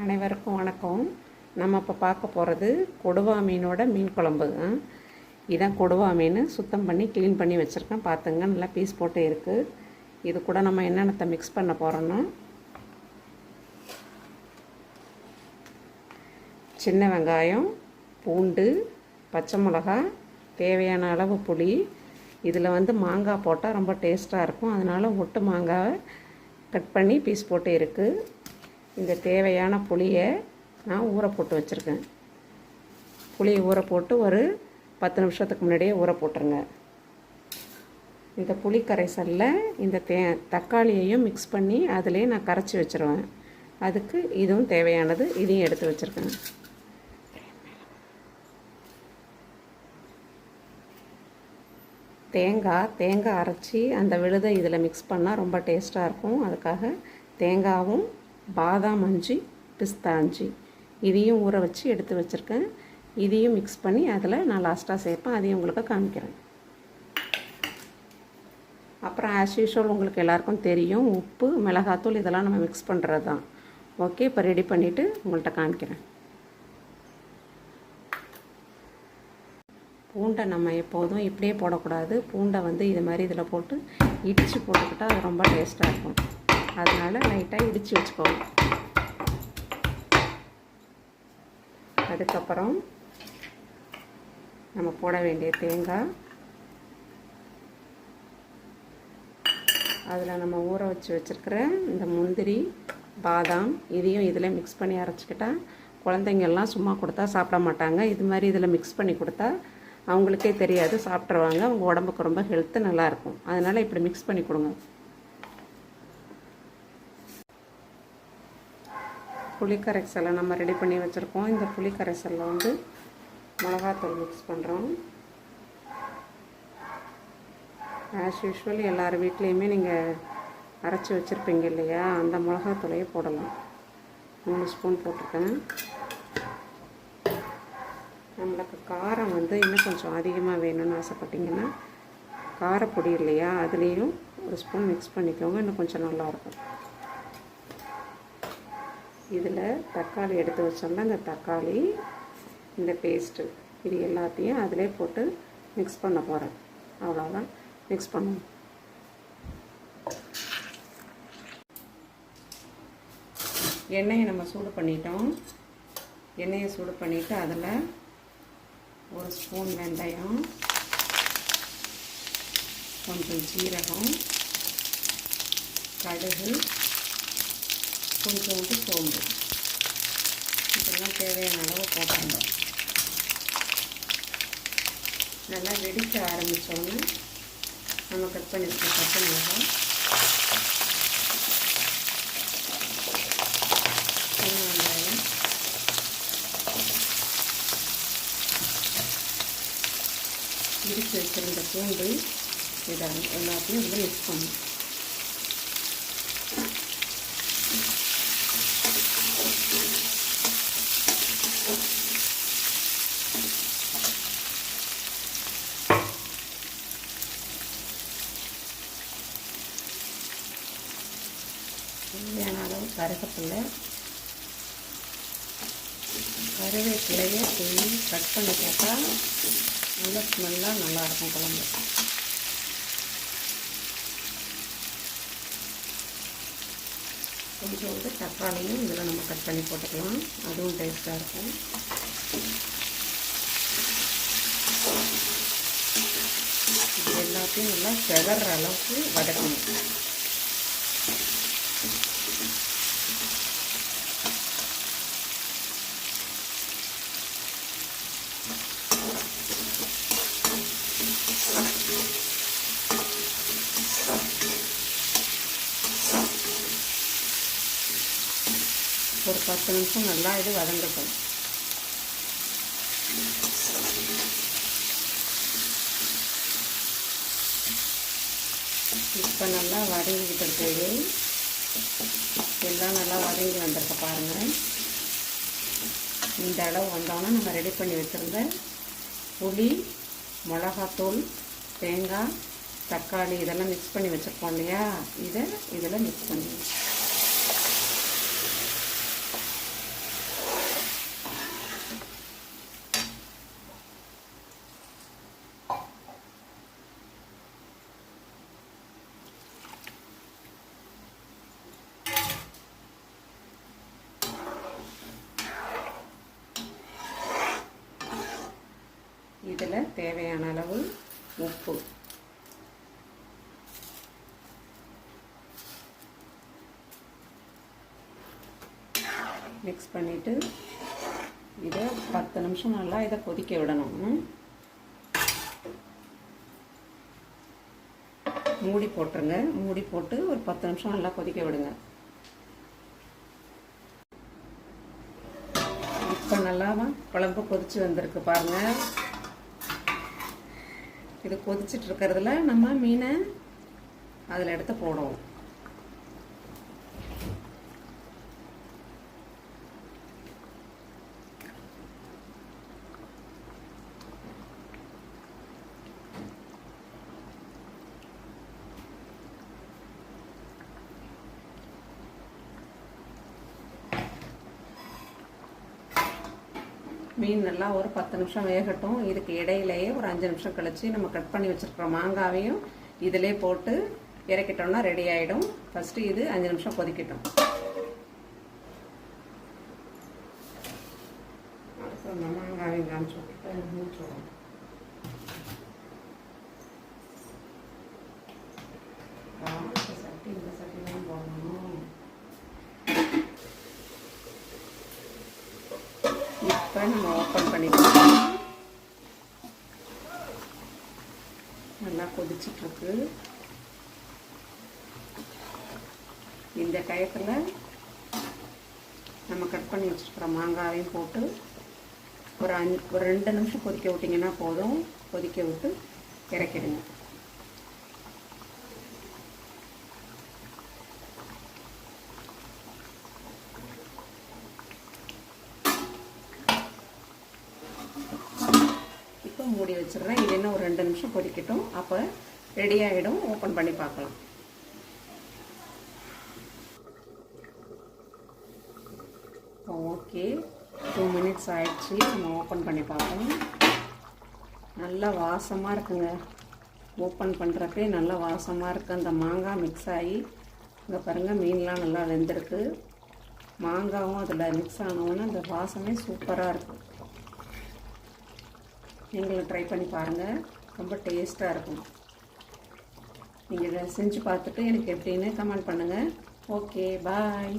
அனைவருக்கும் வணக்கம். நம்ம இப்போ பார்க்க போகிறது கொடுவா மீனோட மீன் குழம்பு. இதான் கொடுவா மீன் சுத்தம் பண்ணி க்ளீன் பண்ணி வச்சுருக்கேன். பார்த்துங்க, நல்லா பீஸ் போட்டு இருக்குது. இது கூட நம்ம என்னென்னத்தை மிக்ஸ் பண்ண போகிறோன்னா, சின்ன வெங்காயம், பூண்டு, பச்சை மிளகா, தேவையான அளவு புளி. இதில் மாங்காய் போட்டால் ரொம்ப டேஸ்ட்டாக இருக்கும். அதனால் ஒட்டு மாங்காவை கட் பண்ணி பீஸ் போட்டு இருக்குது. இந்த தேவையான புளியை நான் ஊற போட்டு வச்சுருக்கேன். புளியை ஊற போட்டு ஒரு 10 நிமிஷத்துக்கு முன்னாடியே ஊற போட்டுருங்க. இந்த புளி கரைசலில் இந்த தக்காளியையும் மிக்ஸ் பண்ணி அதிலே நான் கரைச்சி வச்சுருவேன். அதுக்கு இதுவும் தேவையானது, இதையும் எடுத்து வச்சுருக்கேன். தேங்காய் அரைச்சி அந்த விழுதை இதில் மிக்ஸ் பண்ணால் ரொம்ப டேஸ்ட்டாக இருக்கும். அதுக்காக தேங்காவும் பாதாம் அஞ்சு, பிஸ்தா அஞ்சு இதையும் ஊற வச்சு எடுத்து வச்சுருக்கேன். இதையும் மிக்ஸ் பண்ணி அதில் நான் லாஸ்ட்டாக சேர்ப்பேன். அதையும் உங்களுக்கு காமிக்கிறேன். அப்புறம் ஆஸ் யூஷுவல் உங்களுக்கு எல்லாருக்கும் தெரியும், உப்பு, மிளகாத்தூள் இதெல்லாம் நம்ம மிக்ஸ் பண்ணுறது தான். ஓகே, இப்போ ரெடி பண்ணிவிட்டு உங்கள்கிட்ட காமிக்கிறேன். பூண்டை நம்ம எப்போதும் இப்படியே போடக்கூடாது. பூண்டை இது மாதிரி இதில் போட்டு இடித்து போட்டுக்கிட்டால் அது ரொம்ப டேஸ்ட்டாக இருக்கும். அதனால் லைட்டாக இடித்து வச்சுக்கோங்க. அதுக்கப்புறம் நம்ம போட வேண்டிய தேங்காய், அதில் நம்ம ஊற வச்சுருக்கிற இந்த முந்திரி, பாதாம் இதையும் இதில் மிக்ஸ் பண்ணி அரைச்சிக்கிட்டால் குழந்தைங்கள்லாம் சும்மா கொடுத்தா சாப்பிட மாட்டாங்க. இது மாதிரி இதில் மிக்ஸ் பண்ணி கொடுத்தா அவங்களுக்கே தெரியாது, சாப்பிட்ருவாங்க. அவங்க உடம்புக்கு ரொம்ப ஹெல்த்து நல்லாயிருக்கும். அதனால் இப்படி மிக்ஸ் பண்ணி கொடுங்க. புளி கரைசலை நம்ம ரெடி பண்ணி வச்சுருக்கோம். இந்த புளி கரைசலில் மிளகாத்தூள் மிக்ஸ் பண்ணுறோம். ஆஸ் யூஷுவல் எல்லார் வீட்லேயுமே நீங்கள் அரைச்சி வச்சுருப்பீங்க இல்லையா, அந்த மிளகாத்தூளையே போடலாம். 3 ஸ்பூன் போட்டிருக்கேன். நம்மளுக்கு காரம் இன்னும் கொஞ்சம் அதிகமாக வேணும்னு ஆசைப்பட்டிங்கன்னா காரப்பொடி இல்லையா, அதுலேயும் 1 ஸ்பூன் மிக்ஸ் பண்ணிக்கோங்க. இன்னும் கொஞ்சம் நல்லாயிருக்கும். இதில் தக்காளி எடுத்து வச்சோம்னா இந்த தக்காளி, இந்த பேஸ்ட்டு, இது எல்லாத்தையும் அதிலே போட்டு மிக்ஸ் பண்ண போகிறேன். அவ்வளோதான், மிக்ஸ் பண்ணுவோம். எண்ணெயை நம்ம சூடு பண்ணிட்டோம். எண்ணெயை சூடு பண்ணிவிட்டு அதில் 1 ஸ்பூன் வெந்தயம், கொஞ்சம் ஜீரகம், கடுகு, கொஞ்சோண்டு சோம்பு, இதெல்லாம் தேவையான அளவு போட்டாங்க. நல்லா வெடிக்க ஆரம்பித்தோன்னு நம்ம கட் பண்ணியிருக்க பச்சை மிளகாய், சின்ன வெங்காயம், இடித்து வச்சிருந்த பூண்டு, இதை எல்லாத்தையும் மிக்ஸ் பண்ணணும். தேவையான அளவு கருவேப்பிலையை கட் பண்ணி போட்டால் நல்ல ஸ்மெல்லாக நல்லாயிருக்கும் குழம்பு. கொஞ்சோண்டு தக்காளியும் இதில் நம்ம கட் பண்ணி போட்டுக்கலாம். அதுவும் டேஸ்ட்டாக இருக்கும். இது எல்லாத்தையும் நல்லா செதற அளவுக்கு வதக்கணும். ஒரு 10 நிமிஷம் நல்லா இது வதங்கட்டும். இப்போ நல்லா வதங்கிக்கிட்டு இருக்குது. எல்லாம் நல்லா வதங்கி வந்திருக்க பாருங்கள். இந்த அளவு வந்தோன்னா நம்ம ரெடி பண்ணி வச்சுருந்த புளி, மிளகாத்தூள், தேங்காய், தக்காளி இதெல்லாம் மிக்ஸ் பண்ணி வச்சுருக்கோம் இல்லையா, இதை இதில் மிக்ஸ் பண்ணி மிக்ஸ் பண்ணிவிட்டு இதை 10 நிமிஷம் நல்லா இதை கொதிக்க விடணும். மூடி போட்டுருங்க. மூடி போட்டு ஒரு 10 நிமிஷம் நல்லா கொதிக்க விடுங்க. இப்போ நல்லா குழம்பு கொதிச்சு வந்திருக்கு பாருங்கள். இது கொதிச்சுட்டு இருக்கிறதுல நம்ம மீனை அதில் எடுத்து போடுவோம். மீன் நல்லா ஒரு 10 நிமிஷம் வேகட்டும். இதுக்கு இடையிலேயே ஒரு 5 நிமிஷம் கழிச்சு நம்ம கட் பண்ணி வச்சுருக்கிற மாங்காவையும் இதிலே போட்டு இறக்கிட்டோம்னா ரெடி ஆகிடும். ஃபஸ்ட்டு இது 5 நிமிஷம் கொதிக்கட்டும். அடுத்து மாங்காவையும் காமிச்சு விட்டுட்டு மூச்சுடும். சட்டி இந்த சட்டி தான் போடணும். இப்போ நம்ம ஓப்பன் பண்ணிக்கலாம். நல்லா கொதிச்சிட்ருக்கு. இந்த டயத்தில் நம்ம கட் பண்ணி வச்சுருக்கிற மாங்காயையும் போட்டு ஒரு 2 நிமிஷம் கொதிக்க விட்டிங்கன்னா போதும். கொதிக்க விட்டு இறக்கிடுங்க. மூடி வச்சிடுறேன். இது என்ன ஒரு 2 நிமிஷம் கொதிக்கட்டும். அப்போ ரெடி ஆகிடும். ஓப்பன் பண்ணி பார்க்கலாம். ஓகே, 2 மினிட்ஸ் ஆயிடுச்சு. நம்ம ஓப்பன் பண்ணி பார்ப்போம். நல்லா வாசமாக இருக்குங்க. ஓப்பன் பண்ணுறப்பே நல்லா வாசமாக இருக்குது. அந்த மாங்காய் மிக்ஸ் ஆகி இங்கே பாருங்கள், மீன்லாம் நல்லா வெந்திருக்கு. மாங்காவும் அதில் மிக்ஸ் ஆனவுன்னு அந்த வாசமே சூப்பராக இருக்கும். நீங்களும் ட்ரை பண்ணி பாருங்கள். ரொம்ப டேஸ்ட்டாக இருக்கும். நீங்கள் இதை செஞ்சு பார்த்துட்டு எனக்கு எப்படின்னு கமெண்ட் பண்ணுங்கள். ஓகே, பாய்.